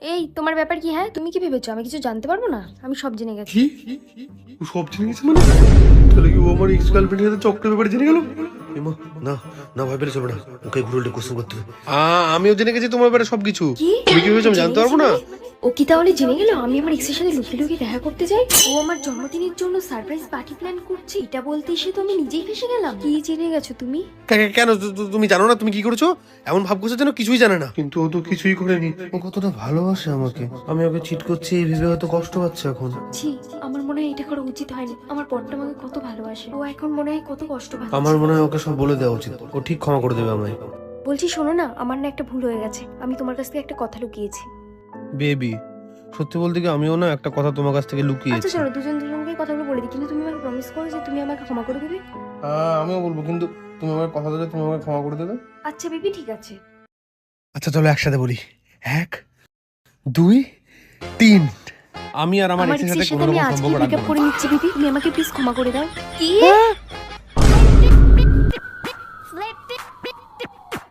এই তোমার ব্যাপার কি? হ্যাঁ, তুমি কি ভেবেছো আমি কিছু জানতে পারবো না? আমি সব জেনে গেছি। কি ও সব জেনে গেছে মানে? তাহলে কি ও আমার এক্স গার্লফ্রেন্ডের সাথে চক্রের ব্যাপারে জেনে গেল? এমা, না না ভয় পেলে চলবে না, ওকে ঘুরে উল্টে কোশ্চেন করতে হবে। আমিও জেনে গেছি তোমার ব্যাপারে সবকিছু। কি? তুমি কি ভেবেছো আমি জেনে জানতে পারবো গেছে না? মানে? ও কি তাহলে জেনে গেল আমি আমার এক্সের সাথে লুকিয়ে লুকিয়ে দেখা করতে যাই? ও আমার জন্মদিনের জন্য সারপ্রাইজ পার্টি প্ল্যান করছে, এটা বলতে এসে তো আমি নিজেই ফেসে গেলাম। কি জেনে গেছো তুমি? কেন তুমি জানো না? তুমি কি করেছো? এমন ভাব করছো যেন কিছুই জানে না। কিন্তু ও তো কিছুই করেনি। ও কতটা ভালোবাসে আমাকে, আমি ওকে চিট করছি এই ভেবে হয়তো কষ্ট পাচ্ছে এখন। ছি, আমার মনে হয় এটা করা উচিত হয়নি। আমার বরটা আমাকে কত ভালোবাসে, ও এখন মনে হয় কত কষ্ট পাচ্ছে। আমার মনে হয় ওকে সব বলে দেওয়া উচিত, ও ঠিক ক্ষমা করে দেবে আমায়। বলছি শোনো না, আমার না একটা ভুল হয়ে গেছে। আমি তোমার কাছ থেকে একটা কথা লুকিয়েছি। বেবি, সত্যি বলতে কি আমিও না একটা কথা তোমার কাছ থেকে আচ্ছা লুকিয়েছি। চলো দুজন দুজনকে কথাগুলো বলে দিই, কিন্তু তুমি আমাকে প্রমিস করো যে তুমি আমাকে ক্ষমা করে দেবে। আমিও বলবো, কিন্তু তুমি আমার কথা দিলে তুমি আমাকে ক্ষমা করে দেবে। আচ্ছা বেবি, ঠিক আছে। আচ্ছা চলো একসাথে বলি, 1 2 3। আমি আর আমার আমার এক্সের এক্সের সাথে সাথে কোনো আমি রকম আজকেই সম্পর্ক ব্রেকআপ রাখবো করে না। নিচ্ছি বেবি, তুমি আমাকে প্লিজ ক্ষমা করে দাও। কি?